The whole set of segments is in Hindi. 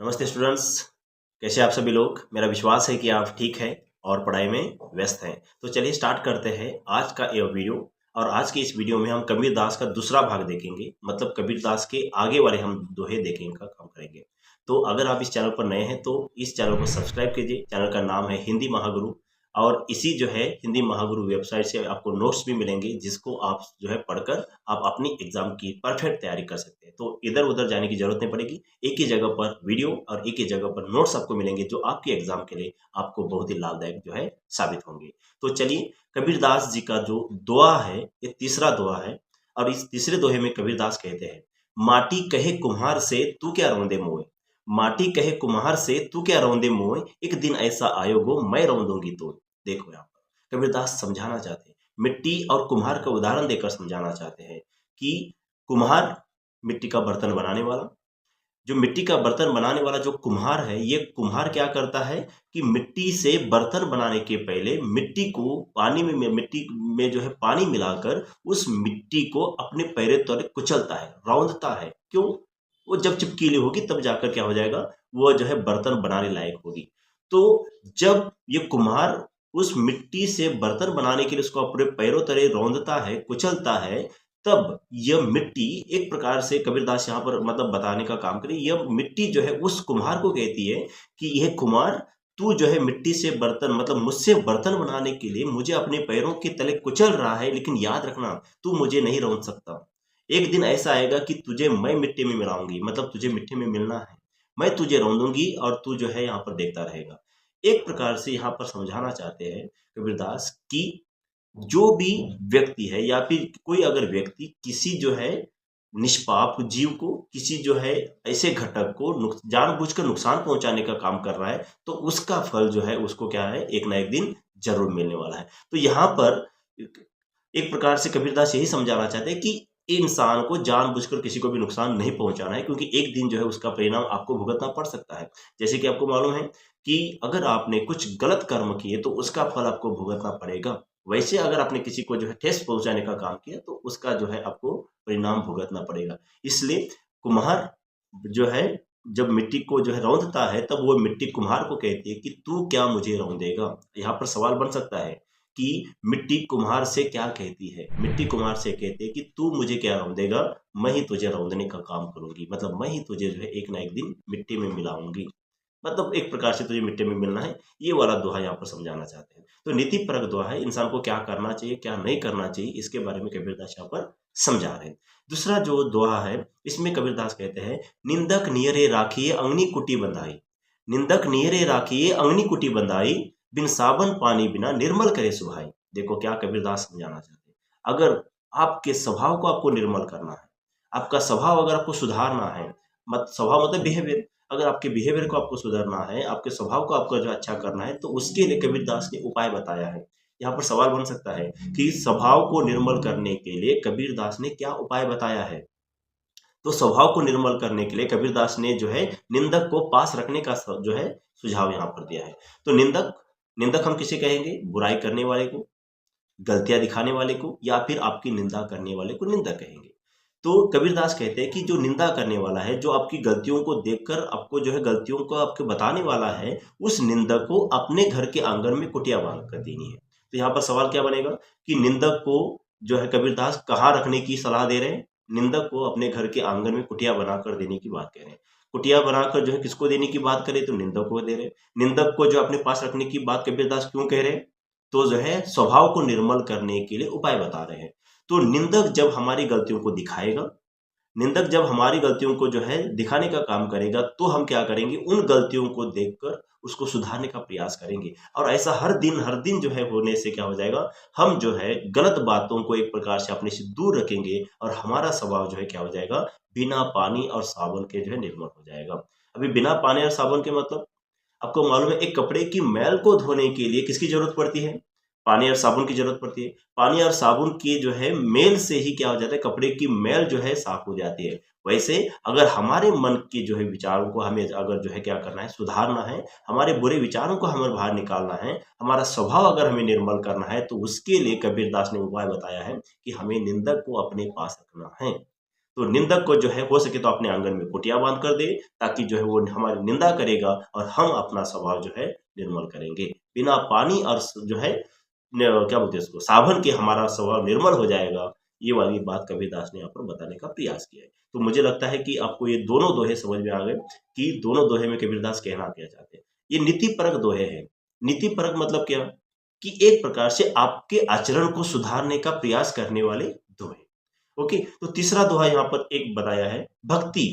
नमस्ते स्टूडेंट्स, कैसे आप सभी लोग। मेरा विश्वास है कि आप ठीक हैं और पढ़ाई में व्यस्त हैं। तो चलिए स्टार्ट करते हैं आज का ये वीडियो। और आज की इस वीडियो में हम कबीर दास का दूसरा भाग देखेंगे, मतलब कबीर दास के आगे वाले हम दोहे देखेंगे का काम करेंगे। तो अगर आप इस चैनल पर नए हैं तो इस चैनल को सब्सक्राइब कीजिए। चैनल का नाम है हिंदी महागुरु, और इसी जो है हिंदी महागुरु वेबसाइट से आपको नोट्स भी मिलेंगे, जिसको आप जो है पढ़कर आप अपनी एग्जाम की परफेक्ट तैयारी कर सकते हैं। तो इधर उधर जाने की जरूरत नहीं पड़ेगी, एक ही जगह पर वीडियो और एक ही जगह पर नोट्स आपको मिलेंगे, जो आपके एग्जाम के लिए आपको बहुत ही लाभदायक जो है साबित होंगे। तो चलिए, कबीरदास जी का जो दोहा है ये तीसरा दोहा है, और इस तीसरे दोहे में कबीरदास कहते हैं, माटी कहे कुम्हार से तू क्या रौंदे मोए। माटी कहे कुम्हार से तू क्या रौंदे मोए, एक दिन ऐसा आयोगो मैं रौंदूंगी तो। देखो यहाँ पर कबीरदास समझाना चाहते हैं, मिट्टी और कुम्हार का उदाहरण देकर समझाना चाहते हैं कि कुम्हार मिट्टी का बर्तन बनाने वाला, जो मिट्टी का बर्तन बनाने वाला जो कुम्हार है, ये कुम्हार क्या करता है कि मिट्टी से बर्तन बनाने के पहले मिट्टी को पानी में मिट्टी में जो है पानी मिलाकर उस मिट्टी को अपने पैरों तले कुचलता है, रौंदता है। क्यों? वो जब चिपकीली होगी तब जाकर क्या हो जाएगा, वो जो है बर्तन बनाने लायक होगी। तो जब ये कुम्हार उस मिट्टी से बर्तन बनाने के लिए उसको अपने पैरों तले रौंदता है, कुचलता है, तब यह मिट्टी एक प्रकार से कबीरदास यहाँ पर मतलब बताने का काम करे, यह मिट्टी जो है उस कुम्हार को कहती है कि यह कुम्हार, तू जो है मिट्टी से बर्तन मतलब मुझसे बर्तन बनाने के लिए मुझे अपने पैरों के तले कुचल रहा है, लेकिन याद रखना तू मुझे नहीं रौंद सकता। एक दिन ऐसा आएगा कि तुझे मैं मिट्टी में मिलाऊंगी, मतलब तुझे मिट्टी में मिलना है, मैं तुझे रौंदूंगी और तू जो है यहाँ पर देखता रहेगा। एक प्रकार से यहाँ पर समझाना चाहते हैं कबीरदास कि जो भी व्यक्ति है या फिर कोई अगर व्यक्ति किसी जो है निष्पाप जीव को, किसी जो है ऐसे घटक को जानबूझकर नुकसान पहुंचाने का काम कर रहा है, तो उसका फल जो है उसको क्या है, एक ना एक दिन जरूर मिलने वाला है। तो यहाँ पर एक प्रकार से कबीरदास यही समझाना चाहते हैं कि इंसान को जानबूझकर किसी को भी नुकसान नहीं पहुंचाना है, क्योंकि एक दिन जो है उसका परिणाम आपको भुगतना पड़ सकता है। जैसे कि आपको मालूम है कि अगर आपने कुछ गलत कर्म किए तो उसका फल आपको भुगतना पड़ेगा। वैसे अगर आपने किसी को जो है ठेस पहुंचाने का काम किया तो उसका जो है आपको परिणाम भुगतना पड़ेगा। इसलिए कुम्हार जो है जब मिट्टी को जो है रौंदता है, तब वो मिट्टी कुम्हार को कहती है कि तू क्या मुझे रौंदेगा। यहाँ पर सवाल बन सकता है कि मिट्टी कुम्हार से क्या कहती है। मिट्टी कुम्हार से कहती है कि तू मुझे क्या रौंदेगा, मैं ही तुझे रौंदने का काम करूंगी, मतलब मैं ही तुझे जो है एक ना एक दिन मिट्टी में मिलाऊंगी, मतलब एक प्रकार से तुझे मिट्टी में मिलना है। ये वाला दोहा यहाँ पर समझाना चाहते हैं। तो नीति परक दोहा है, इंसान को क्या करना चाहिए क्या नहीं करना चाहिए इसके बारे में कबीरदास यहाँ पर समझा रहे हैं। दूसरा जो दोहा है, इसमें कबीरदास कहते हैं, निंदक नियरे राखिए अंगनी कुटी बंधाई। निंदक नियरे राखिए अंगनी कुटी बंधाई, बिन साबन पानी बिना निर्मल करे सुहाई। देखो क्या कबीरदास समझाना चाहते हैं। अगर आपके स्वभाव को आपको निर्मल करना है, आपका स्वभाव अगर आपको सुधारना है, मत स्वभाव मतलब बिहेवियर, अगर आपके बिहेवियर को आपको सुधारना है, आपके स्वभाव को आपको जो अच्छा करना है, तो उसके लिए कबीरदास ने उपाय बताया है। यहाँ पर सवाल बन सकता है कि स्वभाव को निर्मल करने के लिए कबीरदास ने क्या उपाय बताया है। तो स्वभाव को निर्मल करने के लिए कबीरदास ने जो है निंदक को पास रखने का जो है सुझाव यहाँ पर दिया है। तो निंदक, निंदक हम किसे कहेंगे, बुराई करने वाले को, गलतियां दिखाने वाले को, या फिर आपकी निंदा करने वाले को निंदक कहेंगे। तो कबीरदास कहते हैं कि जो निंदा करने वाला है, जो आपकी गलतियों को देखकर आपको जो है गलतियों को आपको बताने वाला है, उस निंदक को अपने घर के आंगन में कुटिया बांध कर देनी है। तो यहाँ पर सवाल क्या बनेगा कि निंदक को जो है कबीरदास कहाँ रखने की सलाह दे रहे हैं। निंदक को अपने घर के आंगन में कुटिया बनाकर देने की बात कह रहे हैं। कुटिया बनाकर जो है किसको देने की बात करें, तो निंदक को दे रहे हैं। निंदक को जो अपने पास रखने की बात कबीरदास क्यों कह रहे हैं, तो जो है स्वभाव को निर्मल करने के लिए उपाय बता रहे हैं। तो निंदक जब हमारी गलतियों को दिखाएगा, निंदक जब हमारी गलतियों को जो है दिखाने का काम करेगा, तो हम क्या करेंगे, उन गलतियों को देखकर उसको सुधारने का प्रयास करेंगे। और ऐसा हर दिन जो है होने से क्या हो जाएगा, हम जो है गलत बातों को एक प्रकार से अपने से दूर रखेंगे, और हमारा स्वभाव जो है क्या हो जाएगा, बिना पानी और साबुन के जो है निर्मल हो जाएगा। अभी बिना पानी और साबुन के मतलब आपको मालूम है, एक कपड़े की मैल को धोने के लिए किसकी जरूरत पड़ती है, पानी और साबुन की जरूरत पड़ती है। पानी और साबुन की जो है मेल से ही क्या हो जाता है, कपड़े की मैल जो है साफ हो जाती है। वैसे अगर हमारे मन के जो है विचारों को हमें अगर जो है क्या करना है, सुधारना है, हमारे बुरे विचारों को हमें बाहर निकालना है, हमारा स्वभाव अगर हमें निर्मल करना है, तो उसके लिए कबीरदास ने उपाय बताया है कि हमें निंदक को अपने पास रखना है। तो निंदक को जो है हो सके तो अपने आंगन में कुटिया बांध कर दे, ताकि जो है वो हमारी निंदा करेगा और हम अपना स्वभाव जो है निर्मल करेंगे। बिना पानी और जो है क्या बोलते हैं उसको, साबन के हमारा स्वभाव निर्मल हो जाएगा। ये वाली बात कबीरदास ने यहाँ पर बताने का प्रयास किया है। तो मुझे लगता है कि आपको ये दोनों दोहे समझ में आ गए कि दोनों दोहे में कबीरदास कहना क्या चाहते हैं। ये नीति परक दोहे हैं। नीति परक मतलब क्या, कि एक प्रकार से आपके आचरण को सुधारने का प्रयास करने वाले दोहे। ओके, तो तीसरा दोहा यहाँ पर एक बताया है भक्ति।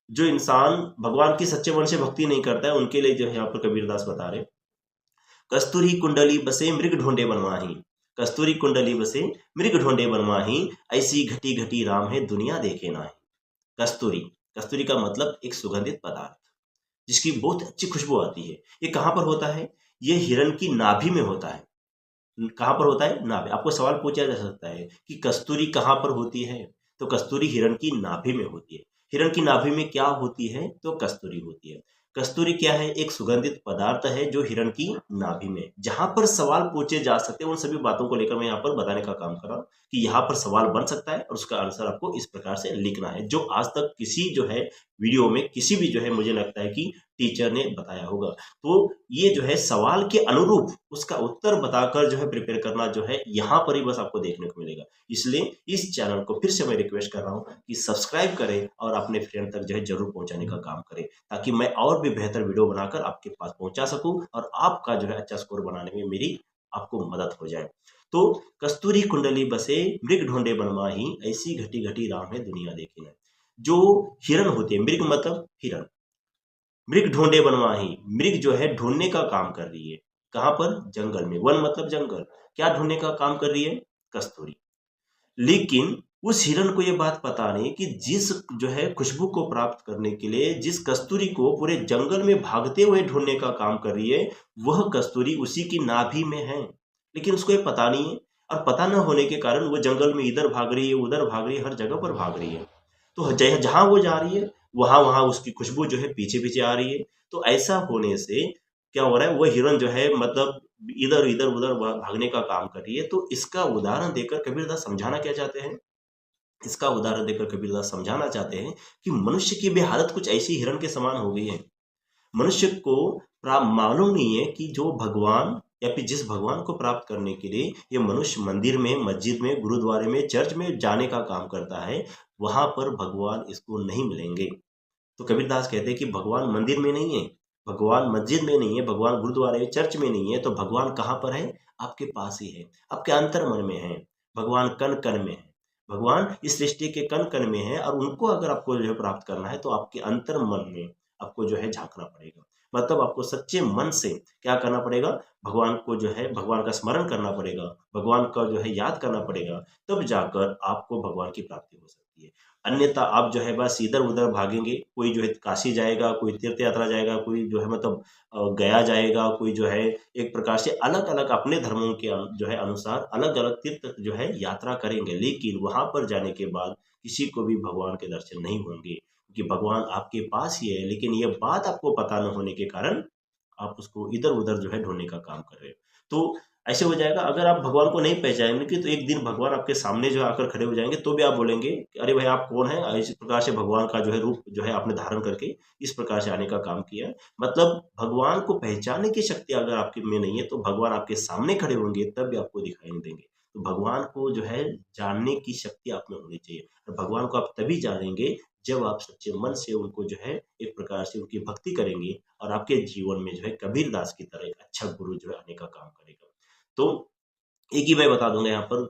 जो इंसान भगवान की सच्चे मन से भक्ति नहीं करता है उनके लिए जो है यहाँ पर कबीरदास बता रहे, कस्तूरी कुंडली बसे मृग ढूंढे बनवाही, कस्तूरी कुंडली बसे मृग ढूंढे बनवाही, ऐसी घटी घटी राम है दुनिया देखे नाही। कस्तूरी, कस्तूरी का मतलब एक सुगंधित पदार्थ जिसकी बहुत अच्छी खुशबू आती है। ये कहाँ पर होता है, ये हिरण की नाभि में होता है। कहाँ पर होता है, नाभि। आपको सवाल पूछा जा सकता है कि कस्तूरी कहाँ पर होती है, तो कस्तूरी हिरण की नाभि में होती है। हिरण की नाभि में क्या होती है, तो कस्तूरी होती है। कस्तूरी क्या है, एक सुगंधित पदार्थ है जो हिरण की नाभि में। जहां पर सवाल पूछे जा सकते हैं उन सभी बातों को लेकर मैं यहाँ पर बताने का काम कर रहा हूँ कि यहाँ पर सवाल बन सकता है और उसका आंसर आपको इस प्रकार से लिखना है, जो आज तक किसी जो है वीडियो में किसी भी जो है मुझे लगता है कि टीचर ने बताया होगा। तो ये जो है सवाल के अनुरूप उसका उत्तर बताकर जो है प्रिपेयर करना जो है यहाँ पर ही बस आपको देखने को मिलेगा। इसलिए इस चैनल को फिर से मैं रिक्वेस्ट कर रहा हूँ कि सब्सक्राइब करें और अपने फ्रेंड तक जो है जरूर पहुंचाने का काम करें, ताकि मैं और भी बेहतर वीडियो बनाकर आपके पास पहुंचा सकूं और आपका जो है अच्छा स्कोर बनाने में मेरी आपको मदद हो जाए। तो कस्तूरी कुंडली बसे मृग ढूंढे बनवाही, ऐसी घटी घटी राम है दुनिया देखी न। जो हिरण होती है, मृग मतलब हिरण, मृग ढूंढे बनवाही, मृग जो है ढूंढने का काम कर रही है। कहां पर, जंगल में। वन मतलब जंगल। क्या ढूंढने का काम कर रही है, कस्तूरी। लेकिन उस हिरण को ये बात पता नहीं कि जिस जो है खुशबू को प्राप्त करने के लिए जिस कस्तूरी को पूरे जंगल में भागते हुए ढूंढने का काम कर रही है, वह कस्तूरी उसी की नाभि में है। लेकिन उसको ये पता नहीं है, और पता न होने के कारण वो जंगल में इधर भाग रही है, उधर भाग रही है, हर जगह पर भाग रही है। तो जहां वो जा रही है वहां वहां उसकी खुशबू जो है पीछे पीछे आ रही है। तो ऐसा होने से क्या हो रहा है, वो हिरण जो है मतलब इधर इधर उधर भागने का काम कर रही है। तो इसका उदाहरण देकर कबीरदास समझाना क्या चाहते हैं, इसका उदाहरण देकर कबीरदास समझाना चाहते हैं कि मनुष्य की भी हालत कुछ ऐसी हिरण के समान हो गई है। मनुष्य को मालूम नहीं है कि जो भगवान या फिर जिस भगवान को प्राप्त करने के लिए ये मनुष्य मंदिर में, मस्जिद में, गुरुद्वारे में, चर्च में जाने का काम करता है, वहां पर भगवान इसको नहीं मिलेंगे। तो कबीरदास कहते हैं कि भगवान मंदिर में नहीं है, भगवान मस्जिद में नहीं है, भगवान गुरुद्वारे चर्च में नहीं है, तो भगवान कहाँ पर है, आपके पास ही है, आपके अंतर मन में है। भगवान कण कण में है, भगवान इस सृष्टि के कण कण में है, और उनको अगर आपको जो है प्राप्त करना है तो आपके अंतर मन में आपको जो है झांकना पड़ेगा। मतलब आपको सच्चे मन से क्या करना पड़ेगा, भगवान को जो है भगवान का स्मरण करना पड़ेगा, भगवान का जो है याद करना पड़ेगा, तब जाकर आपको भगवान की प्राप्ति हो सकती है। अन्यथा आप जो है बस इधर उधर भागेंगे, कोई जो है काशी जाएगा, कोई तीर्थ यात्रा जाएगा, कोई जो है मतलब गया जाएगा, कोई जो है एक प्रकार से अलग अलग अपने धर्मों के जो है अनुसार अलग अलग तीर्थ जो है यात्रा करेंगे, लेकिन वहां पर जाने के बाद किसी को भी भगवान के दर्शन नहीं होंगे, क्योंकि भगवान आपके पास ही है, लेकिन ये बात आपको पता न होने के कारण आप उसको इधर उधर जो है ढूंढने का काम कर रहे हो। तो ऐसे हो जाएगा, अगर आप भगवान को नहीं पहचानेंगे तो एक दिन भगवान आपके सामने जो आकर खड़े हो जाएंगे, तो भी आप बोलेंगे कि अरे भाई आप कौन है, इस प्रकार से भगवान का जो है रूप जो है आपने धारण करके इस प्रकार से आने का काम किया है। मतलब भगवान को पहचानने की शक्ति अगर आपके में नहीं है तो भगवान आपके सामने खड़े होंगे तब भी आपको दिखाई नहीं देंगे। तो भगवान को जो है जानने की शक्ति आप में होनी चाहिए, और भगवान को आप तभी जानेंगे जब आप सच्चे मन से उनको जो है एक प्रकार से उनकी भक्ति करेंगे, और आपके जीवन में जो है कबीरदास की तरह एक अच्छा गुरु जो है आने का काम करेगा। तो एक ही मैं बता दूंगा यहाँ पर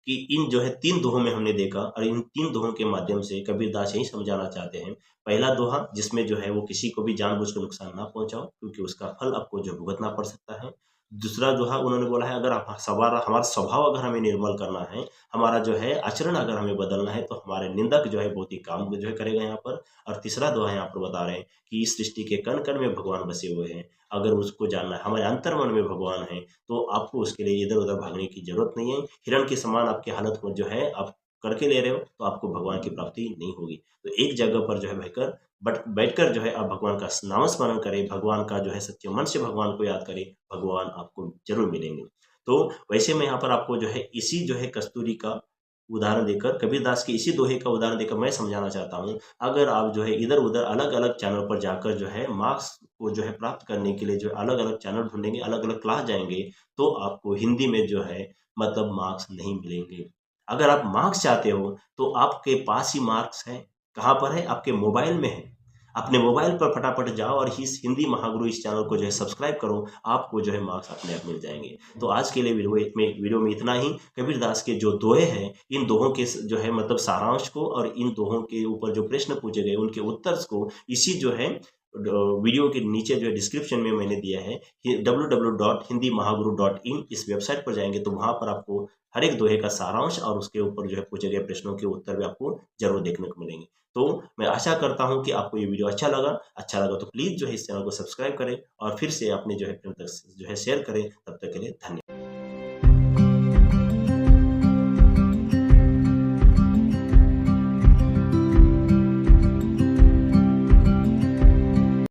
कि इन जो है 3 दोहों में हमने देखा, और इन 3 दोहों के माध्यम से कबीरदास यही समझाना चाहते हैं। पहला दोहा जिसमें जो है वो किसी को भी जानबूझकर नुकसान ना पहुंचाओ, क्योंकि उसका फल आपको जो भुगतना पड़ सकता है। दूसरा दोहा उन्होंने बोला है, अगर आप हमारा स्वभाव अगर हमें निर्मल करना है, हमारा जो है आचरण अगर हमें बदलना है, तो हमारे निंदक जो है बहुत ही काम जो है करेगा यहाँ पर। और तीसरा दोहा यहाँ पर बता रहे हैं कि इस सृष्टि के कण कण में भगवान बसे हुए हैं, अगर उसको जानना है, हमारे अंतर मन में भगवान है, तो आपको उसके लिए इधर उधर भागने की जरूरत नहीं है। हिरण के समान आपकी हालत को जो है आप करके ले रहे हो तो आपको भगवान की प्राप्ति नहीं होगी। तो एक जगह पर जो है बैठकर बैठकर जो है आप भगवान का नाम स्मरण करें, भगवान का जो है सच्चे मन से भगवान को याद करें, भगवान आपको जरूर मिलेंगे। तो वैसे मैं यहाँ पर आपको जो है इसी जो है कस्तूरी का उदाहरण देकर, कबीरदास के इसी दोहे का उदाहरण देकर मैं समझाना चाहता हूँ। अगर आप जो है इधर-उधर अलग-अलग चैनल पर जाकर जो है मार्क्स को जो है प्राप्त करने के लिए जो अलग-अलग चैनल ढूँढेंगे, अलग-अलग क्लास जाएँगे, तो आपको हिंदी में जो है मतलब मार्क्स नहीं मिलेंगे। अगर आप मार्क्स चाहते हो, तो आपके पास ही मार्क्स हैं। कहाँ पर है? आपके मोबाइल में है। अपने मोबाइल पर फटाफट जाओ और इस हिंदी महागुरु इस चैनल को जो है सब्सक्राइब करो, आपको जो है मार्क्स अपने आप मिल जाएँगे। तो आज के लिए वीडियो में इतना ही। कबीरदास के जो दोहे हैं, इन दोहों के जो है मतलब सारांश को और इन दोहों के ऊपर जो प्रश्न पूछे गए, उनके उत्तर को इसी जो है वीडियो के नीचे जो है डिस्क्रिप्शन में मैंने दिया है, www.hindimahaguru.in इस वेबसाइट पर जाएँगे तो वहाँ पर आपको हर एक दोहे का सारांश और उसके ऊपर जो है पूछे गए प्रश्नों के उत्तर भी आपको ज़रूर देखने को मिलेंगे। तो मैं आशा करता हूँ कि आपको ये वीडियो अच्छा लगा तो प्लीज़ जो है इस चैनल को सब्सक्राइब करें और फिर से अपने जो है फ्रेंड तक जो है शेयर करें। तब तक के लिए धन्यवाद।